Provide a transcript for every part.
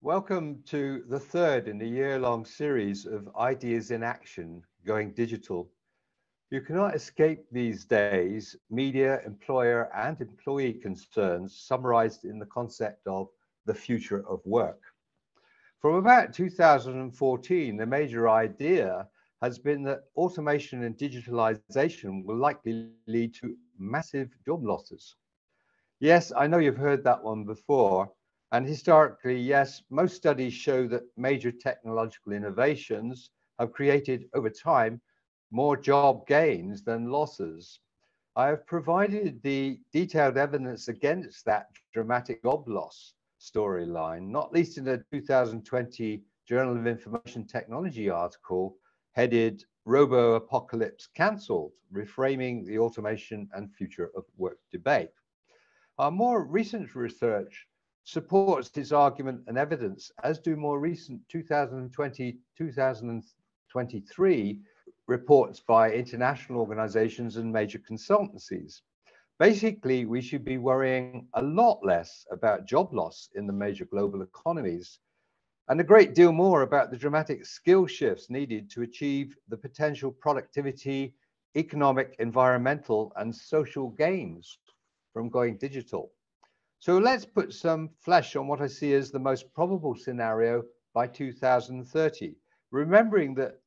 Welcome to the third in a year-long series of Ideas in Action, Going Digital. You cannot escape these days media, employer and employee concerns summarized in the concept of the future of work. From about 2014, the major idea has been that automation and digitalization will likely lead to massive job losses. Yes, I know you've heard that one before. And historically, yes, most studies show that major technological innovations have created over time more job gains than losses. I have provided the detailed evidence against that dramatic job loss storyline, not least in a 2020 Journal of Information Technology article headed Robo-Apocalypse Cancelled, Reframing the Automation and Future of Work Debate. Our more recent research supports his argument and evidence, as do more recent 2020-2023 reports by international organizations and major consultancies. Basically, we should be worrying a lot less about job loss in the major global economies and a great deal more about the dramatic skill shifts needed to achieve the potential productivity, economic, environmental, and social gains from going digital. So let's put some flesh on what I see as the most probable scenario by 2030, remembering that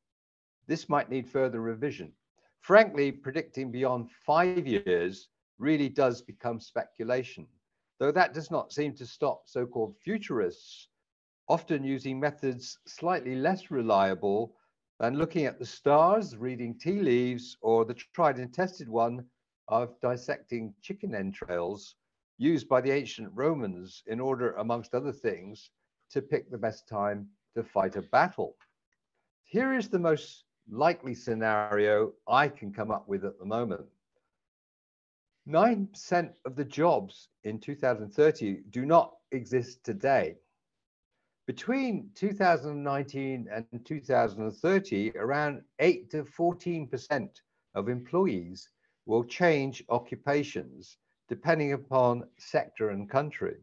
this might need further revision. Frankly, predicting beyond 5 years really does become speculation, though that does not seem to stop so-called futurists, often using methods slightly less reliable than looking at the stars, reading tea leaves, or the tried and tested one of dissecting chicken entrails, used by the ancient Romans in order, amongst other things, to pick the best time to fight a battle. Here is the most likely scenario I can come up with at the moment. 9% of the jobs in 2030 do not exist today. Between 2019 and 2030, around 8 to 14% of employees will change occupations depending upon sector and country.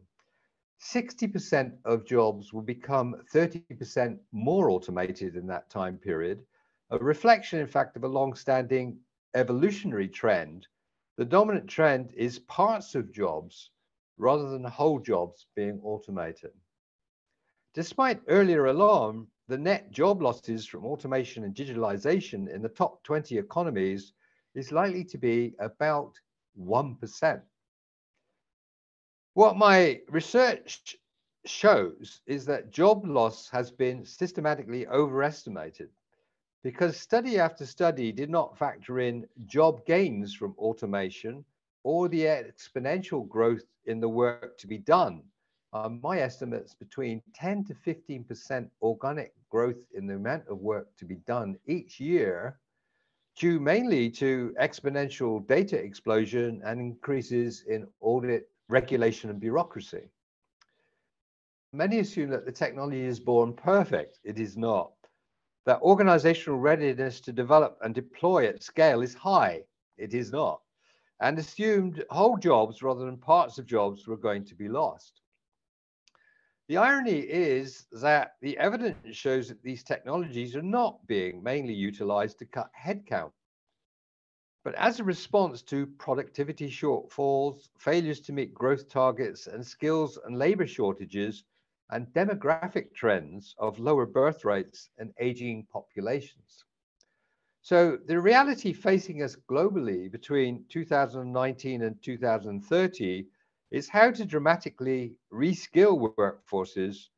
60% of jobs will become 30% more automated in that time period, a reflection, in fact, of a long-standing evolutionary trend. The dominant trend is parts of jobs rather than whole jobs being automated. Despite earlier alarm, the net job losses from automation and digitalization in the top 20 economies is likely to be about 1%. What my research shows is that job loss has been systematically overestimated because study after study did not factor in job gains from automation or the exponential growth in the work to be done. My estimates between 10 to 15% organic growth in the amount of work to be done each year, due mainly to exponential data explosion and increases in audit, regulation, and bureaucracy. Many assume that the technology is born perfect. It is not. That organizational readiness to develop and deploy at scale is high. It is not. And assumed whole jobs rather than parts of jobs were going to be lost. The irony is that the evidence shows that these technologies are not being mainly utilized to cut headcount, but as a response to productivity shortfalls, failures to meet growth targets, and skills and labor shortages, and demographic trends of lower birth rates and aging populations. So the reality facing us globally between 2019 and 2030 is how to dramatically reskill workforces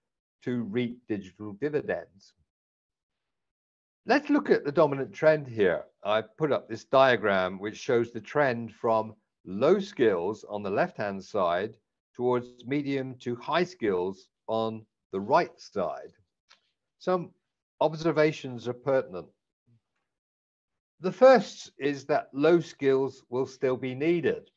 to reap digital dividends. Let's look at the dominant trend here. I put up this diagram which shows the trend from low skills on the left-hand side towards medium to high skills on the right side. Some observations are pertinent. The first is that low skills will still be needed.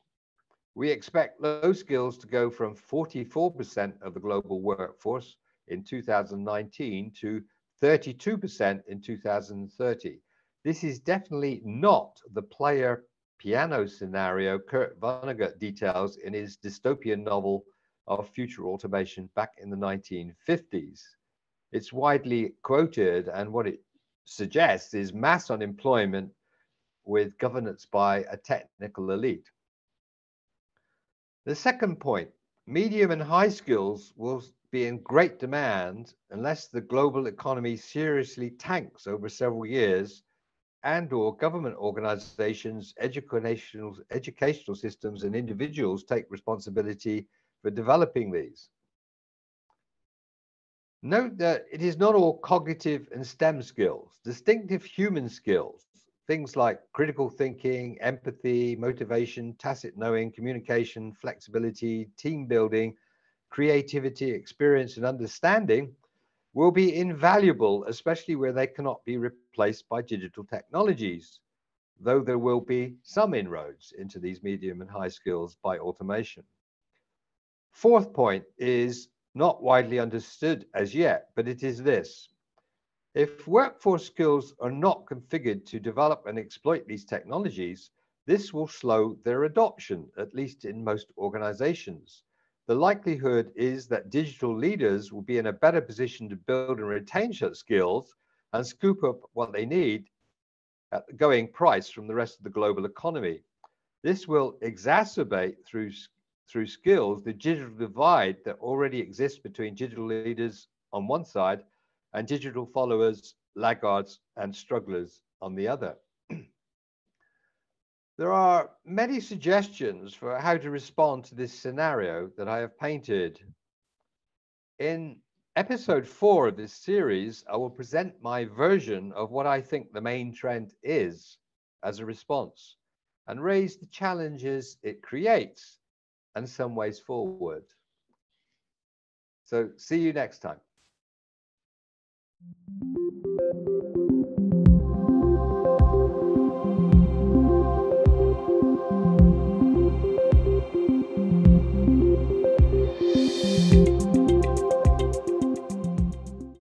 We expect low skills to go from 44% of the global workforce in 2019 to 32% in 2030. This is definitely not the player piano scenario Kurt Vonnegut details in his dystopian novel of future automation back in the 1950s. It's widely quoted, and what it suggests is mass unemployment with governance by a technical elite. The second point, medium and high skills will be in great demand unless the global economy seriously tanks over several years and or government organizations, educational systems and individuals take responsibility for developing these. Note that it is not all cognitive and STEM skills. Distinctive human skills, things like critical thinking, empathy, motivation, tacit knowing, communication, flexibility, team building, creativity, experience, and understanding, will be invaluable, especially where they cannot be replaced by digital technologies, though there will be some inroads into these medium and high skills by automation. Fourth point is not widely understood as yet, but it is this. If workforce skills are not configured to develop and exploit these technologies, this will slow their adoption, at least in most organizations. The likelihood is that digital leaders will be in a better position to build and retain such skills and scoop up what they need at the going price from the rest of the global economy. This will exacerbate through skills the digital divide that already exists between digital leaders on one side and digital followers, laggards, and strugglers on the other. There are many suggestions for how to respond to this scenario that I have painted. In episode 4 of this series, I will present my version of what I think the main trend is as a response and raise the challenges it creates and some ways forward. So see you next time.